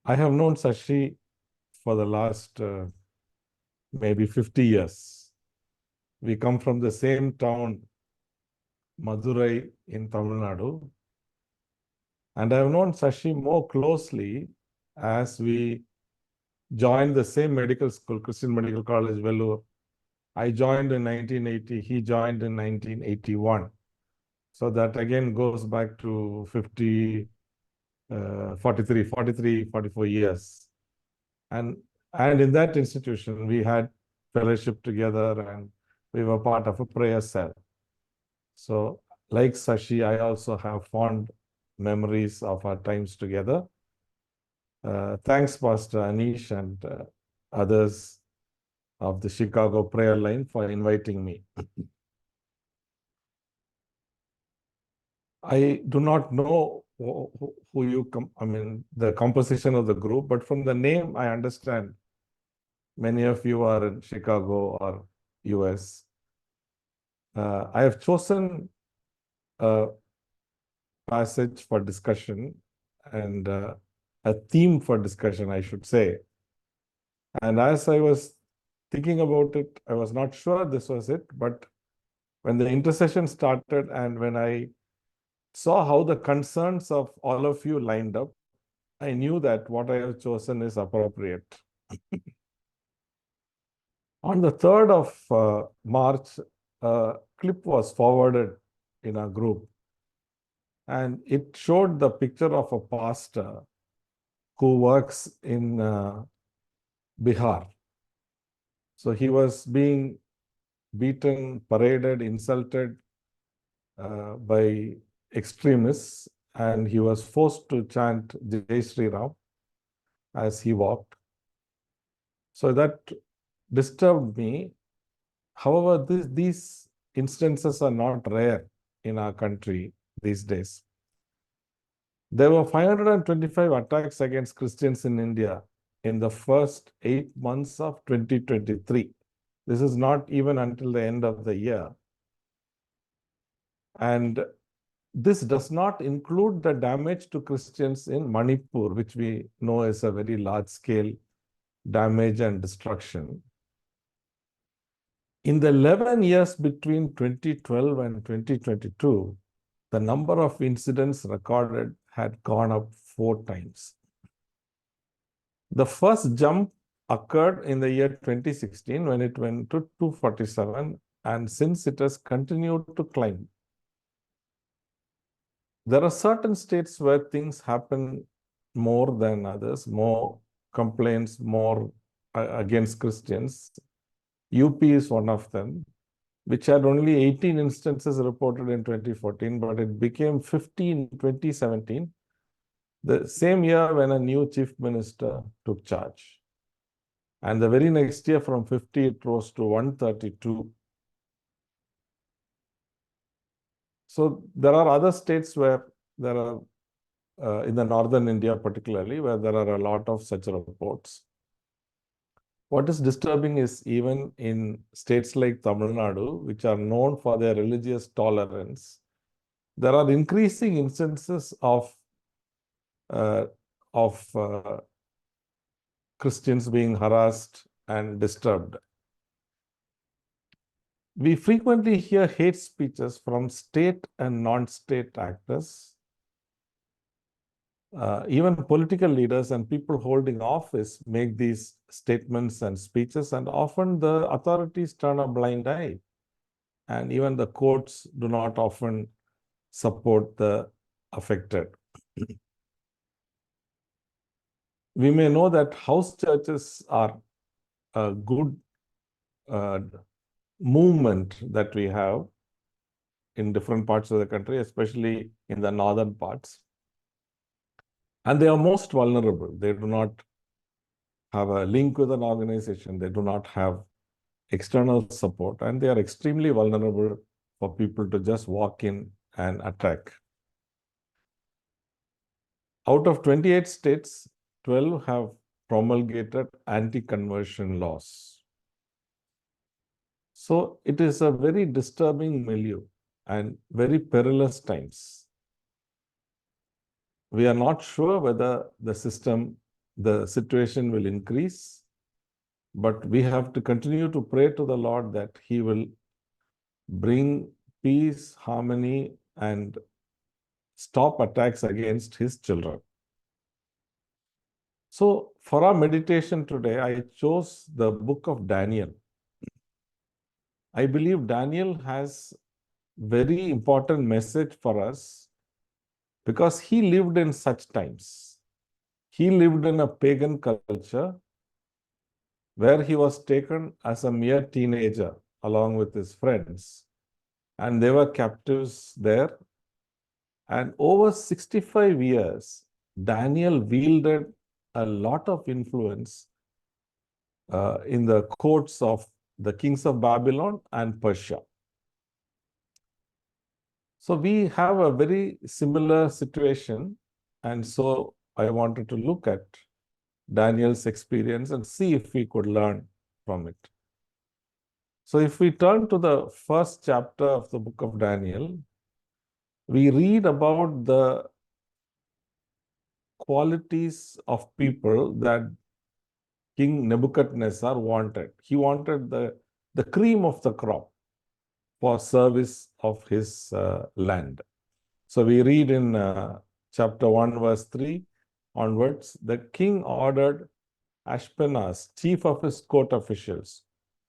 I have known Sashi for the last maybe 50 years. We come from the same town, Madurai in Tamil Nadu. And I have known Sashi more closely as we joined the same medical school, Christian Medical College, Vellore. I joined in 1980, he joined in 1981. So that again goes back to 44 years. And in that institution, we had fellowship together and we were part of a prayer cell. So like Sashi, I also have fond memories of our times together. Thanks, Pastor Anish and others of the Chicago prayer line for inviting me. I do not know who you the composition of the group, but from the name, I understand many of you are in Chicago or US. I have chosen a passage for discussion and a theme for discussion, I should say. And as I was thinking about it, I was not sure this was it, but when the intercession started and when I saw how the concerns of all of you lined up, I knew that what I have chosen is appropriate. On the 3rd of March, a clip was forwarded in our group, and it showed the picture of a pastor who works in Bihar. So he was being beaten, paraded, insulted by extremists, and he was forced to chant Jai Shri Ram as he walked. So that disturbed me. However, these instances are not rare in our country these days. There were 525 attacks against Christians in India in the first 8 months of 2023. This is not even until the end of the year. And this does not include the damage to Christians in Manipur, which we know is a very large-scale damage and destruction. In the 11 years between 2012 and 2022, the number of incidents recorded had gone up 4 times. The first jump occurred in the year 2016 when it went to 247, and since it has continued to climb. There are certain states where things happen more than others, more complaints, more against Christians. UP is one of them, which had only 18 instances reported in 2014, but it became 50 in 2017, the same year when a new chief minister took charge. And the very next year, from 50, it rose to 132. So there are other states where there are, in the northern India particularly, where there are a lot of such reports. What is disturbing is even in states like Tamil Nadu, which are known for their religious tolerance, there are increasing instances of Christians being harassed and disturbed. We frequently hear hate speeches from state and non-state actors. Even political leaders and people holding office make these statements and speeches, and often the authorities turn a blind eye. And even the courts do not often support the affected. We may know that house churches are a good movement that we have in different parts of the country, especially in the northern parts. And they are most vulnerable. They do not have a link with an organization. They do not have external support, and they are extremely vulnerable for people to just walk in and attack. Out of 28 states, 12 have promulgated anti-conversion laws. So it is a very disturbing milieu and very perilous times. We are not sure whether the system the situation will increase. But we have to continue to pray to the Lord that He will bring peace, harmony, and stop attacks against His children. So, for our meditation today, I chose the book of Daniel. I believe Daniel has very important message for us because he lived in such times. He lived in a pagan culture where he was taken as a mere teenager along with his friends, and they were captives there. And over 65 years, Daniel wielded a lot of influence in the courts of the kings of Babylon and Persia. So we have a very similar situation, and so I wanted to look at Daniel's experience and see if we could learn from it. So if we turn to the first chapter of the book of Daniel, we read about the qualities of people that King Nebuchadnezzar wanted. He wanted the cream of the crop for service of his land. So we read in chapter 1, verse 3 onwards, the king ordered Ashpenaz, chief of his court officials,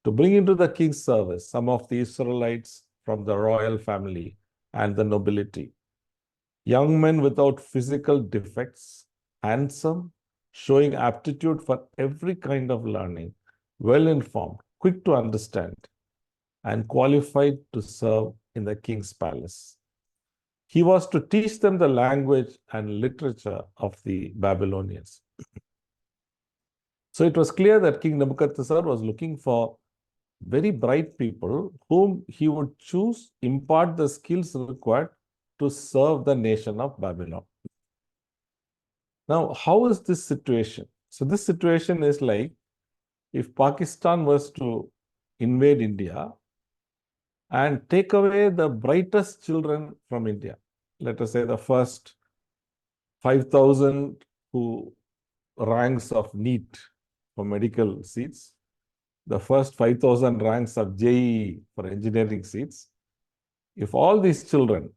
to bring into the king's service some of the Israelites from the royal family and the nobility, young men without physical defects, handsome, showing aptitude for every kind of learning, well informed, quick to understand, and qualified to serve in the king's palace. He was to teach them the language and literature of the Babylonians. So it was clear that King Nebuchadnezzar was looking for very bright people whom he would choose, impart the skills required to serve the nation of Babylon. Now, how is this situation? So this situation is like if Pakistan was to invade India and take away the brightest children from India. Let us say the first 5,000 who ranks of NEET for medical seats, the first 5,000 ranks of JEE for engineering seats. If all these children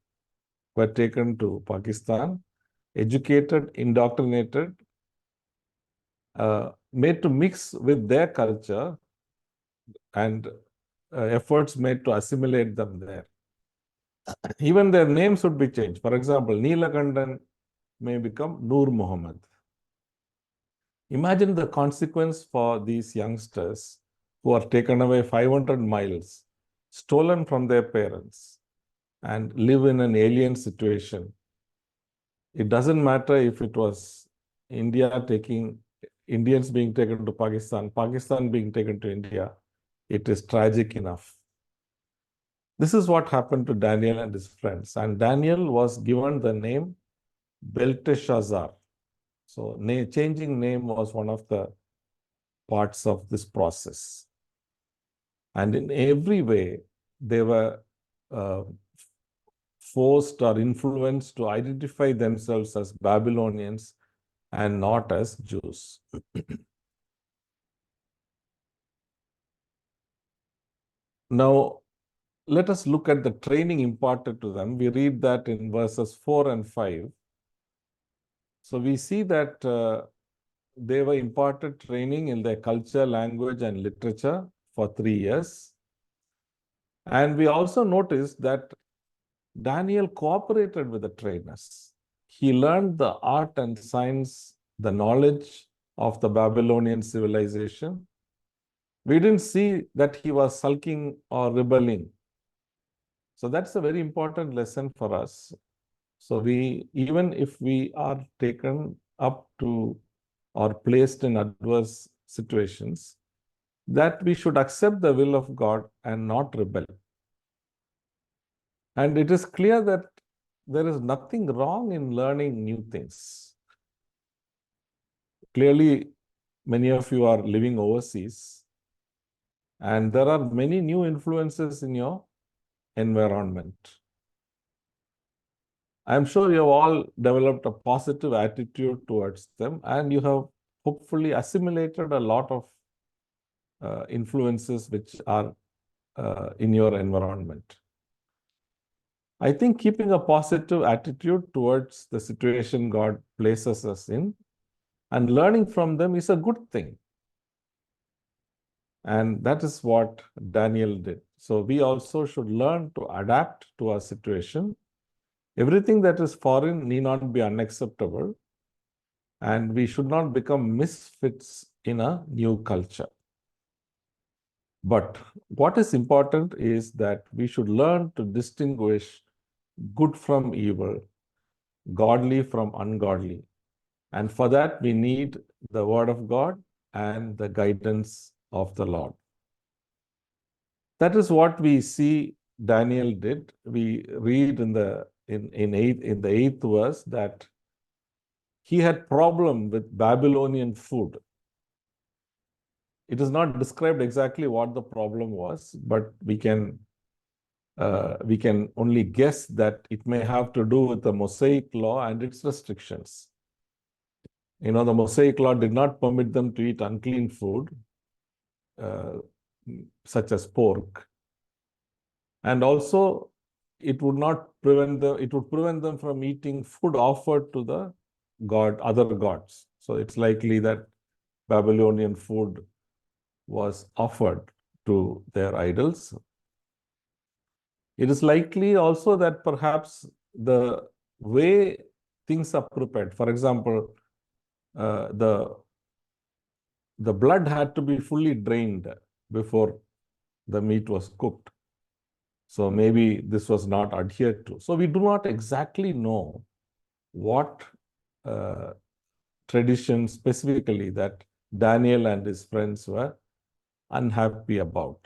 were taken to Pakistan, educated, indoctrinated, made to mix with their culture, and efforts made to assimilate them there. Even their names would be changed. For example, Neelakandan may become Noor Muhammad. Imagine the consequence for these youngsters who are taken away 500 miles, stolen from their parents, and live in an alien situation. It doesn't matter if it was India taking Indians being taken to Pakistan, Pakistan being taken to India. It is tragic enough. This is what happened to Daniel and his friends. And Daniel was given the name Belteshazzar. So changing name was one of the parts of this process. And in every way, they were forced or influenced to identify themselves as Babylonians and not as Jews. Now, let us look at the training imparted to them. We read that in verses 4 and 5. So we see that they were imparted training in their culture, language, and literature for 3 years. And we also noticed that Daniel cooperated with the trainers. He learned the art and science, the knowledge of the Babylonian civilization. We didn't see that he was sulking or rebelling. So that's a very important lesson for us. So even if we are taken up to or placed in adverse situations, that we should accept the will of God and not rebel. And it is clear that there is nothing wrong in learning new things. Clearly, many of you are living overseas, and there are many new influences in your environment. I'm sure you have all developed a positive attitude towards them, and you have hopefully assimilated a lot of influences which are in your environment. I think keeping a positive attitude towards the situation God places us in and learning from them is a good thing. And that is what Daniel did. So we also should learn to adapt to our situation. Everything that is foreign need not be unacceptable, and we should not become misfits in a new culture. But what is important is that we should learn to distinguish good from evil, godly from ungodly. And for that, we need the word of God and the guidance of the Lord. That is what we see Daniel did. We read in the eighth verse that he had problem with Babylonian food. It is not described exactly what the problem was, but we can only guess that it may have to do with the Mosaic law and its restrictions. The Mosaic law did not permit them to eat unclean food, such as pork. And also, it would prevent them from eating food offered to the other gods. So it's likely that Babylonian food was offered to their idols. It is likely also that perhaps the way things are prepared, for example, the blood had to be fully drained before the meat was cooked. So maybe this was not adhered to. So we do not exactly know what tradition specifically that Daniel and his friends were unhappy about.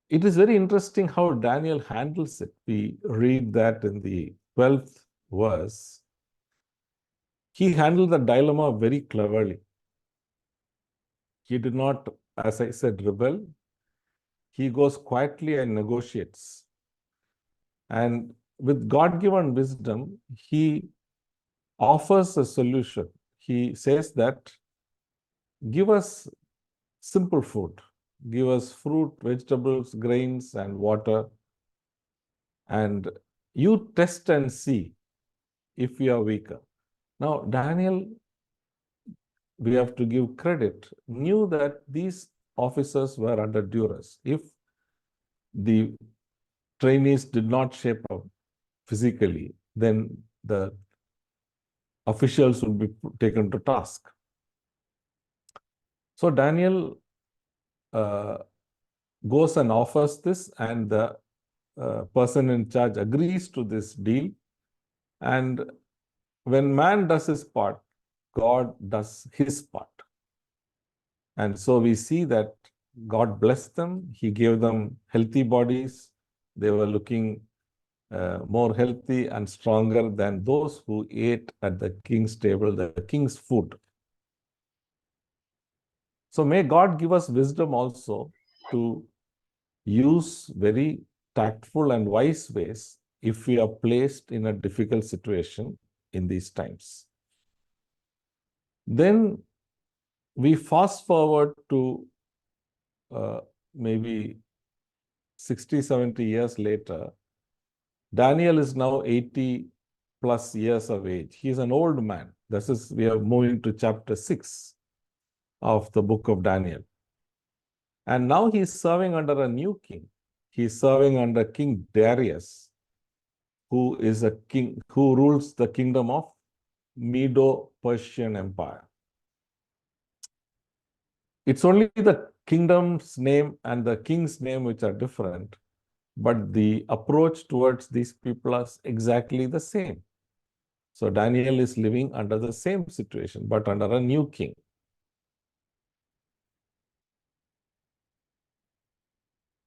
It is very interesting how Daniel handles it. We read that in the 12th verse. He handled the dilemma very cleverly. He did not, as I said, rebel. He goes quietly and negotiates. And with God-given wisdom, he offers a solution. He says that, give us simple food. Give us fruit, vegetables, grains, and water. And you test and see if we are weaker. Now, Daniel, we have to give credit, knew that these officers were under duress. If the trainees did not shape up physically, then the officials would be taken to task. So Daniel goes and offers this, and the person in charge agrees to this deal. And when man does his part, God does his part. And so we see that God blessed them. He gave them healthy bodies. They were looking more healthy and stronger than those who ate at the king's table, the king's food. So may God give us wisdom also to use very tactful and wise ways if we are placed in a difficult situation in these times. Then we fast forward to maybe 60, 70 years later. Daniel is now 80 plus years of age. He is an old man. We are moving to chapter 6 of the book of Daniel. And now he is serving under a new king. He is serving under King Darius, who is a king who rules the kingdom of Medo-Persian Empire. It's only the kingdom's name and the king's name which are different, but the approach towards these people is exactly the same. So Daniel is living under the same situation, but under a new king.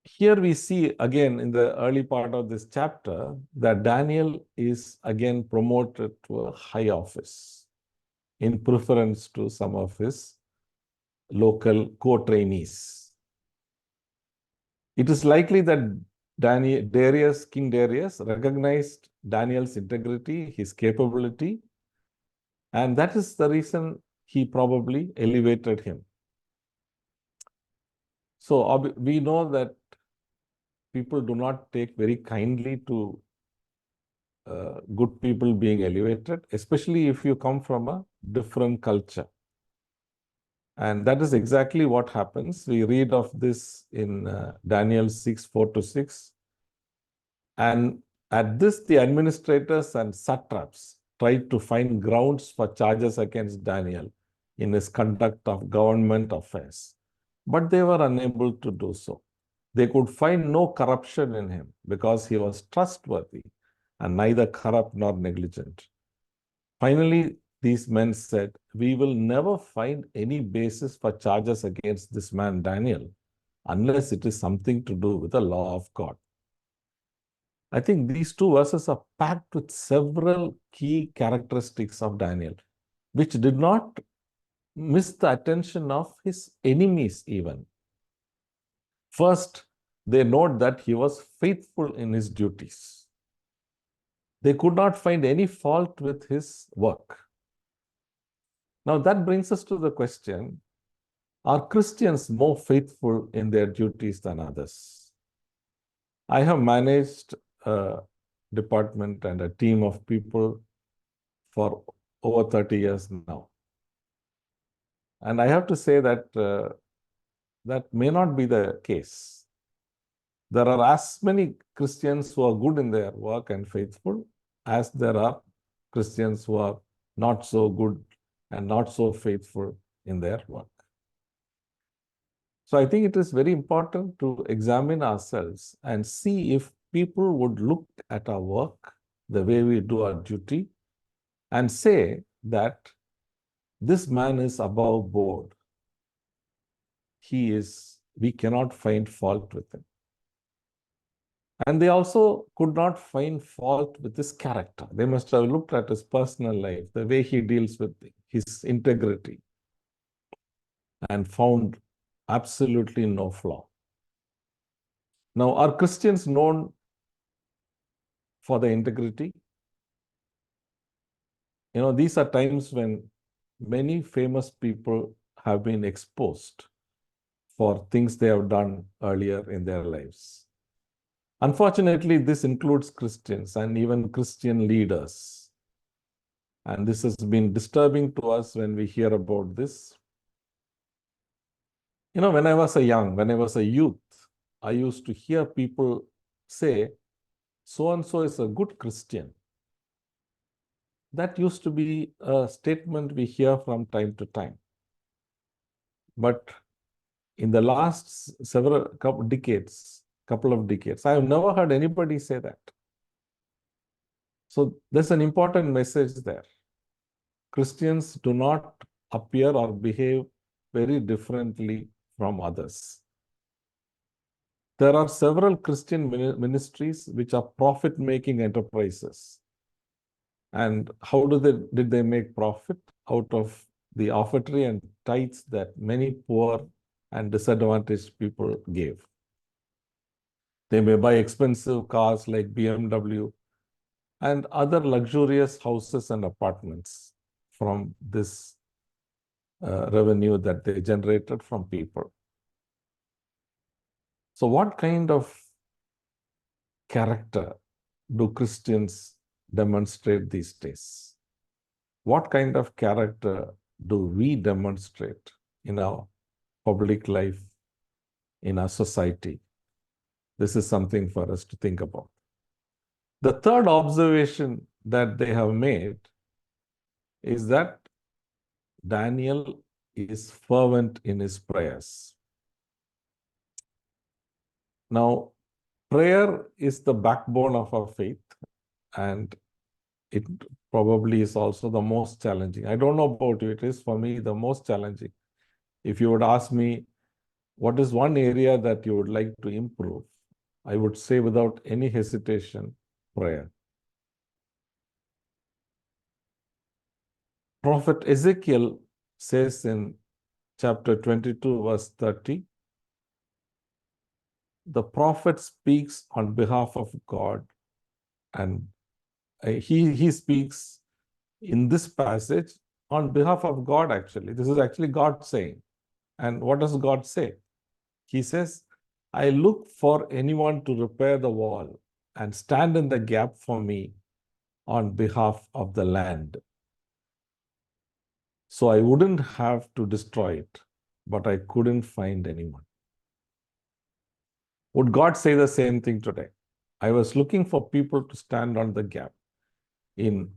Here we see again in the early part of this chapter that Daniel is again promoted to a high office in preference to some of his local co-trainees. It is likely that King Darius recognized Daniel's integrity, his capability, And that is the reason he probably elevated him. So we know that people do not take very kindly to good people being elevated, especially if you come from a different culture. And that is exactly what happens. We read of this in Daniel 6, 4-6. And at this, the administrators and satraps tried to find grounds for charges against Daniel in his conduct of government affairs. But they were unable to do so. They could find no corruption in him because he was trustworthy and neither corrupt nor negligent. Finally, these men said, "We will never find any basis for charges against this man Daniel unless it is something to do with the law of God." I think these two verses are packed with several key characteristics of Daniel, which did not miss the attention of his enemies even. First, they note that he was faithful in his duties. They could not find any fault with his work. Now that brings us to the question, are Christians more faithful in their duties than others? I have managed a department and a team of people for over 30 years now. And I have to say that that may not be the case. There are as many Christians who are good in their work and faithful as there are Christians who are not so good and not so faithful in their work. So I think it is very important to examine ourselves and see if people would look at our work, the way we do our duty, and say that this man is above board. We cannot find fault with him. And they also could not find fault with his character. They must have looked at his personal life, the way he deals with his integrity, and found absolutely no flaw. Now, are Christians known for their integrity? You know, these are times when many famous people have been exposed for things they have done earlier in their lives. Unfortunately, this includes Christians and even Christian leaders. And this has been disturbing to us when we hear about this. You know, when I was a youth, I used to hear people say, so-and-so is a good Christian. That used to be a statement we hear from time to time. But in the last couple of decades, I have never heard anybody say that. So there's an important message there. Christians do not appear or behave very differently from others. There are several Christian ministries which are profit-making enterprises. And how did they make profit? Out of the offertory and tithes that many poor and disadvantaged people gave. They may buy expensive cars like BMW and other luxurious houses and apartments from this revenue that they generated from people. So what kind of character do Christians demonstrate these days? What kind of character do we demonstrate in our public life, in our society? This is something for us to think about. The third observation that they have made is that Daniel is fervent in his prayers. Now, prayer is the backbone of our faith, and it probably is also the most challenging. I don't know about you, it is for me the most challenging. If you would ask me, what is one area that you would like to improve? I would say without any hesitation, prayer. Prophet Ezekiel says in chapter 22, verse 30, the prophet speaks on behalf of God, and he speaks in this passage on behalf of God, actually. This is actually God saying. And what does God say? He says, I look for anyone to repair the wall and stand in the gap for me on behalf of the land. So I wouldn't have to destroy it, but I couldn't find anyone. Would God say the same thing today? I was looking for people to stand on the gap in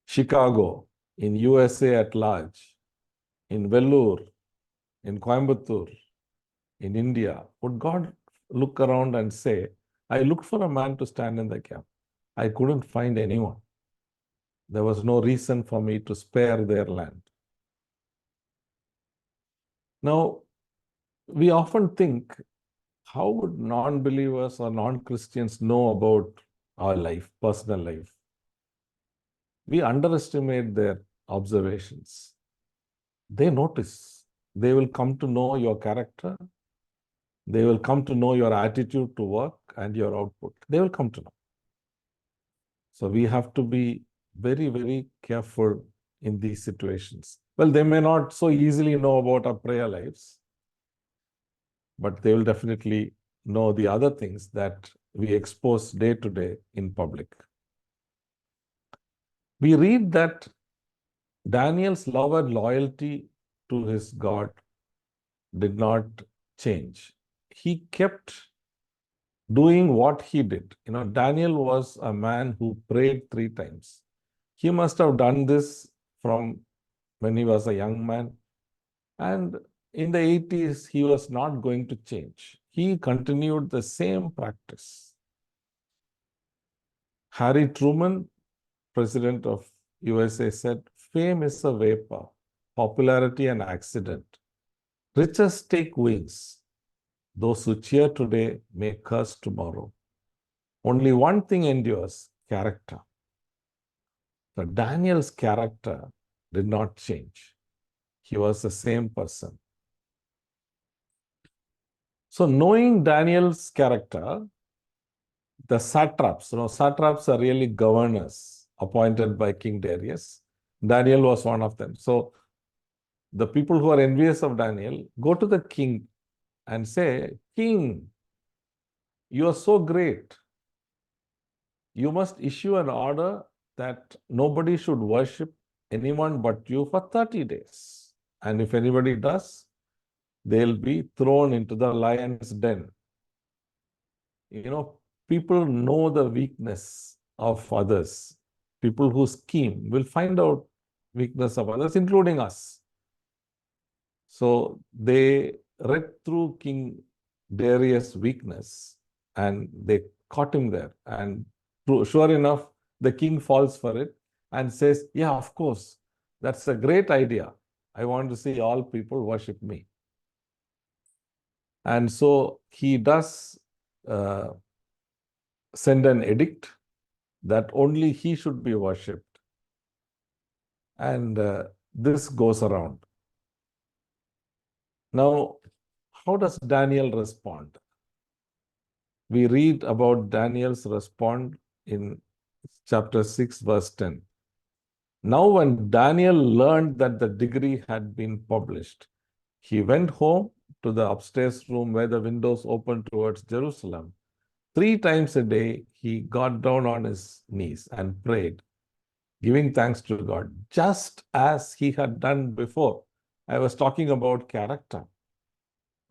Chicago, in USA at large, in Vellore, in Coimbatore, in India. Would God look around and say, I looked for a man to stand in the gap. I couldn't find anyone. There was no reason for me to spare their land. Now, we often think, how would non-believers or non-Christians know about our life, personal life? We underestimate their observations. They notice. They will come to know your character. They will come to know your attitude to work and your output. They will come to know. So we have to be very, very careful in these situations. Well, they may not so easily know about our prayer lives, but they will definitely know the other things that we expose day to day in public. We read that Daniel's love and loyalty to his God did not change. He kept doing what he did. Daniel was a man who prayed 3 times. He must have done this from when he was a young man. And in the 80s, he was not going to change. He continued the same practice. Harry Truman, president of USA, said, fame is a vapor, popularity an accident. Riches take wings. Those who cheer today may curse tomorrow. Only one thing endures, character. So Daniel's character did not change. He was the same person. So knowing Daniel's character, the satraps, satraps are really governors appointed by King Darius. Daniel was one of them. So the people who are envious of Daniel go to the king and say, King, you are so great. You must issue an order that nobody should worship anyone but you for 30 days. And if anybody does, they'll be thrown into the lion's den. People know the weakness of others. People who scheme will find out weakness of others, including us. So they read through King Darius' weakness and they caught him there. And sure enough, the king falls for it and says, yeah, of course, that's a great idea. I want to see all people worship me. And so he does send an edict that only he should be worshipped. And this goes around. Now, how does Daniel respond? We read about Daniel's response in chapter 6, verse 10. Now, when Daniel learned that the decree had been published, he went home to the upstairs room where the windows opened towards Jerusalem. 3 times a day, he got down on his knees and prayed, giving thanks to God, just as he had done before. I was talking about character.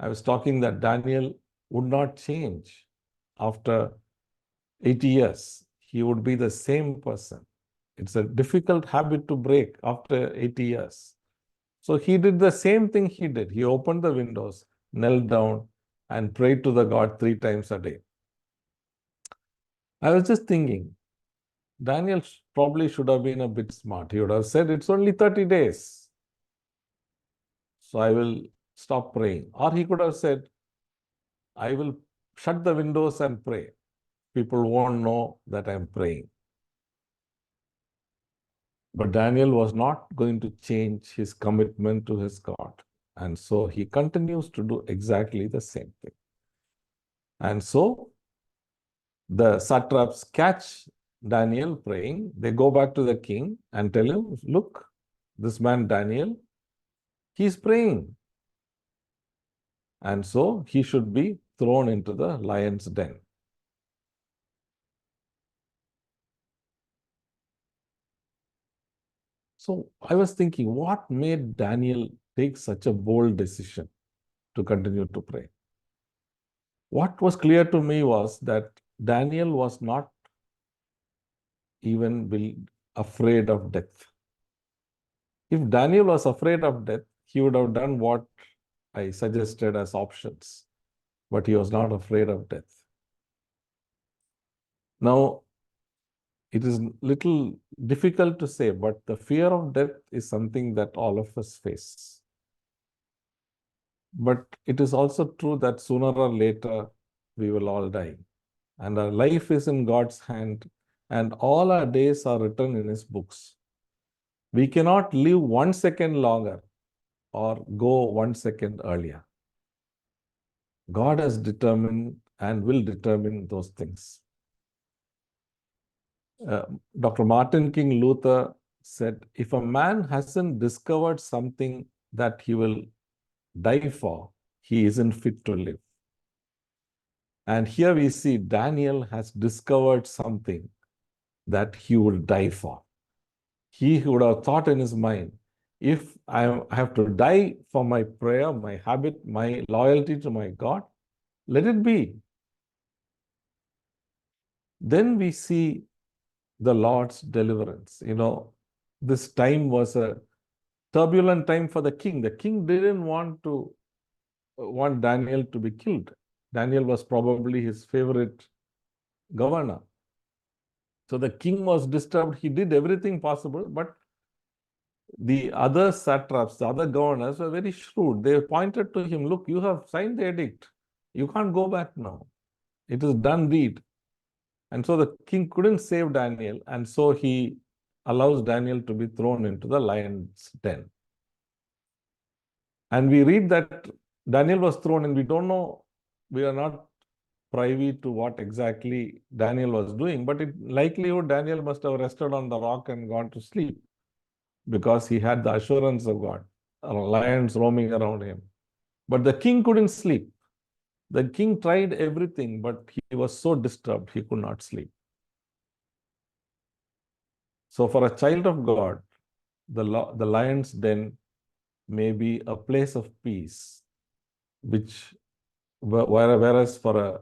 I was talking that Daniel would not change after 80 years. He would be the same person. It's a difficult habit to break after 80 years. So he did the same thing he did. He opened the windows, knelt down, and prayed to the God 3 times a day. I was just thinking, Daniel probably should have been a bit smart. He would have said, it's only 30 days. So I will stop praying. Or he could have said, I will shut the windows and pray. People won't know that I'm praying. But Daniel was not going to change his commitment to his God. And so he continues to do exactly the same thing. And so the satraps catch Daniel praying. They go back to the king and tell him, look, this man Daniel, he's praying. And so he should be thrown into the lion's den. So I was thinking, what made Daniel take such a bold decision to continue to pray? What was clear to me was that Daniel was not even afraid of death. If Daniel was afraid of death, he would have done what I suggested as options, but he was not afraid of death. Now, it is little difficult to say, but the fear of death is something that all of us face. But it is also true that sooner or later we will all die. And our life is in God's hand, and all our days are written in His books. We cannot live 1 second longer or go 1 second earlier. God has determined and will determine those things. Dr. Martin King Luther said, if a man hasn't discovered something that he will die for, he isn't fit to live. And here we see Daniel has discovered something that he will die for. He would have thought in his mind, if I have to die for my prayer, my habit, my loyalty to my God, let it be. Then we see the Lord's deliverance. This time was a turbulent time for the king. The king didn't want Daniel to be killed. Daniel was probably his favorite governor. So the king was disturbed. He did everything possible, but the other satraps, the other governors were very shrewd. They pointed to him, look, you have signed the edict. You can't go back now. It is done deed. And so the king couldn't save Daniel, and so he allows Daniel to be thrown into the lion's den. And we read that Daniel was thrown, and we don't know, we are not privy to what exactly Daniel was doing, but in likelihood, Daniel must have rested on the rock and gone to sleep because he had the assurance of God, lions roaming around him. But the king couldn't sleep. The king tried everything, but he was so disturbed, he could not sleep. So for a child of God, the lion's den may be a place of peace, whereas for a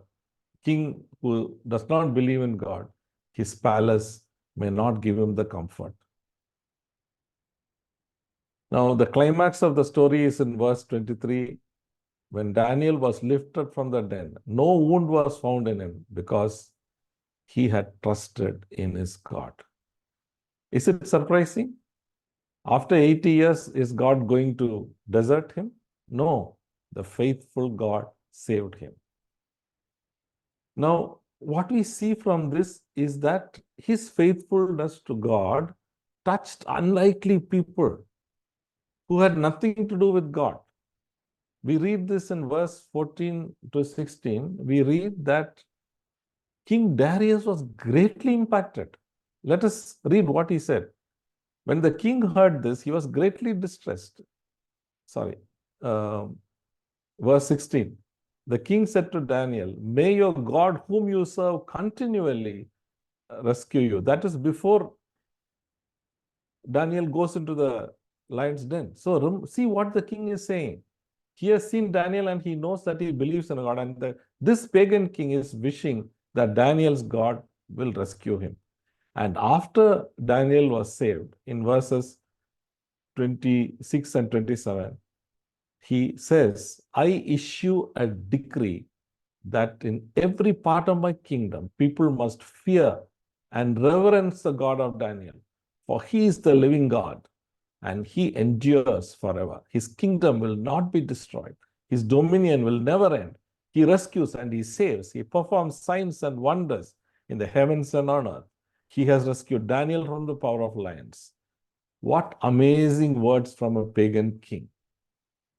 king who does not believe in God, his palace may not give him the comfort. Now, the climax of the story is in verse 23. When Daniel was lifted from the den, no wound was found in him because he had trusted in his God. Is it surprising? After 80 years, is God going to desert him? No, the faithful God saved him. Now, what we see from this is that his faithfulness to God touched unlikely people who had nothing to do with God. We read this in verse 14 to 16. We read that King Darius was greatly impacted. Let us read what he said. When the king heard this, he was greatly distressed. Verse 16. The king said to Daniel, may your God whom you serve continually rescue you. That is before Daniel goes into the lion's den. So see what the king is saying. He has seen Daniel and he knows that he believes in God. And this pagan king is wishing that Daniel's God will rescue him. And after Daniel was saved, in verses 26 and 27, he says, I issue a decree that in every part of my kingdom, people must fear and reverence the God of Daniel, for he is the living God and he endures forever. His kingdom will not be destroyed. His dominion will never end. He rescues and he saves. He performs signs and wonders in the heavens and on earth. He has rescued Daniel from the power of lions. What amazing words from a pagan king.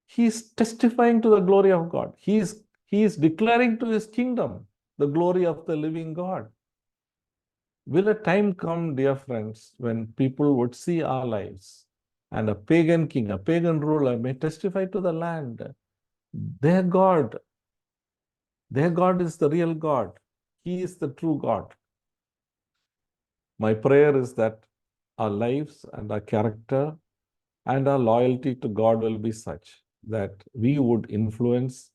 He is testifying to the glory of God. He is declaring to his kingdom the glory of the living God. Will a time come, dear friends, when people would see our lives and a pagan king, a pagan ruler may testify to the land. Their God is the real God. He is the true God. My prayer is that our lives and our character and our loyalty to God will be such that we would influence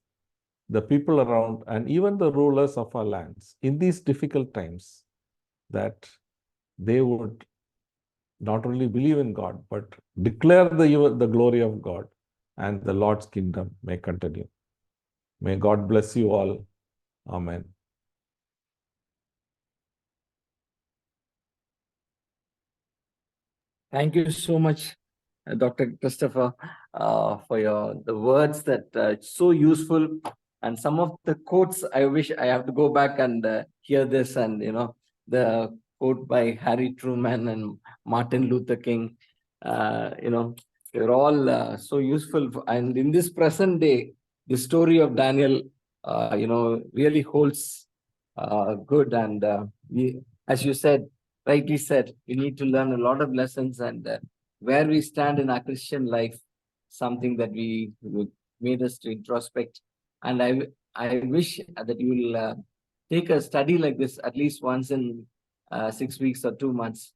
the people around and even the rulers of our lands in these difficult times, that they would not only believe in God, but declare the glory of God, and the Lord's kingdom may continue. May God bless you all. Amen. Thank you so much, Dr. Christopher, for the words that so useful, and some of the quotes. I wish I have to go back and hear this, and the quote by Harry Truman and Martin Luther King. They're all so useful, and in this present day, the story of Daniel, really holds good, and as you said, rightly said, we need to learn a lot of lessons, and where we stand in our Christian life, something that we made us to introspect. And I wish that you will take a study like this at least once in 6 weeks or 2 months.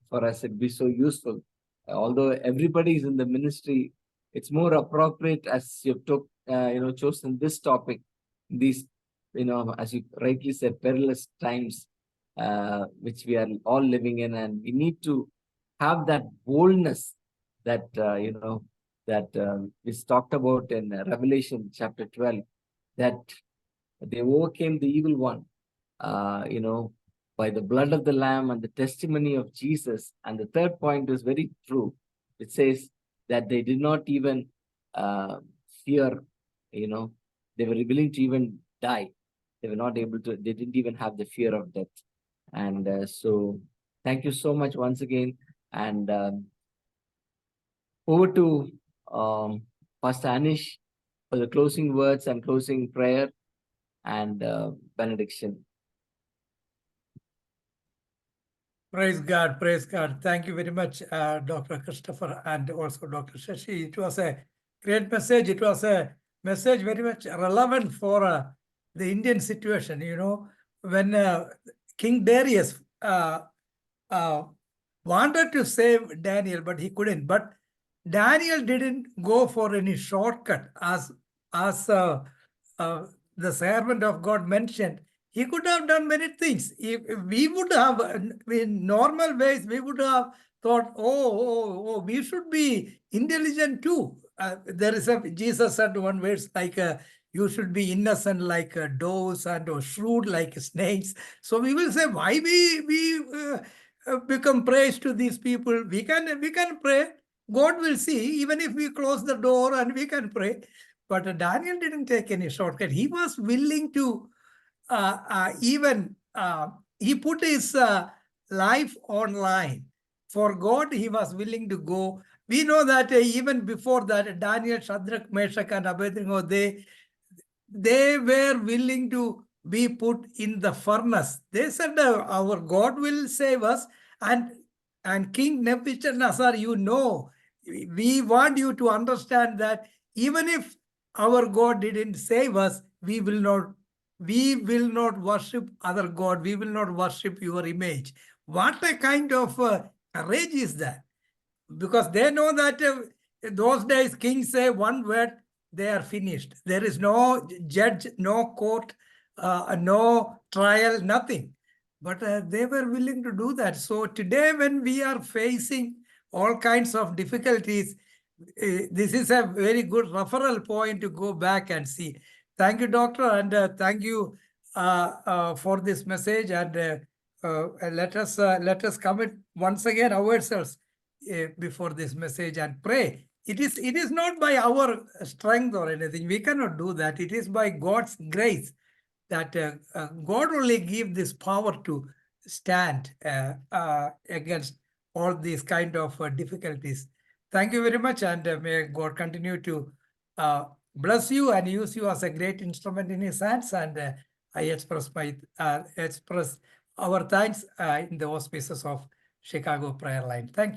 For us, it'd be so useful. Although everybody is in the ministry, it's more appropriate as you've chosen this topic, these, as you rightly said, perilous times which we are all living in, and we need to have that boldness that is talked about in Revelation chapter 12, that they overcame the evil one, by the blood of the Lamb and the testimony of Jesus. And the third point is very true. It says that they did not even fear, they were willing to even die. They were not able to, they didn't even have the fear of death. And so thank you so much once again. And over to Pastor Anish for the closing words and closing prayer and benediction. Praise God, praise God. Thank you very much, Dr. Christopher, and also Dr. Shashi. It was a great message. It was a message very much relevant for the Indian situation. When King Darius wanted to save Daniel, but he couldn't. But Daniel didn't go for any shortcut, as the servant of God mentioned. He could have done many things. If we would have, in normal ways, we would have thought, we should be intelligent too. There is Jesus said one verse like, you should be innocent like doves and shrewd like snakes. So we will say, why we become praise to these people? We can pray. God will see, even if we close the door and we can pray. But Daniel didn't take any shortcut. He was willing to he put his life online. For God, he was willing to go. We know that even before that, Daniel, Shadrach, Meshach, and Abednego, they were willing to be put in the furnace. They said, our God will save us. And King Nebuchadnezzar, we want you to understand that even if our God didn't save us, we will not worship other God. We will not worship your image. What a kind of courage is that? Because they know that those days kings say one word, they are finished. There is no judge, no court, no trial, nothing. But they were willing to do that. So today when we are facing all kinds of difficulties, this is a very good referral point to go back and see. Thank you, Doctor, and thank you for this message. And let us commit once again ourselves before this message and pray. It is not by our strength or anything. We cannot do that. It is by God's grace that God only give this power to stand against all these kind of difficulties. Thank you very much, and may God continue to bless you and use you as a great instrument in His hands. And I express our thanks in the auspices of Chicago Prayer Line. Thank you.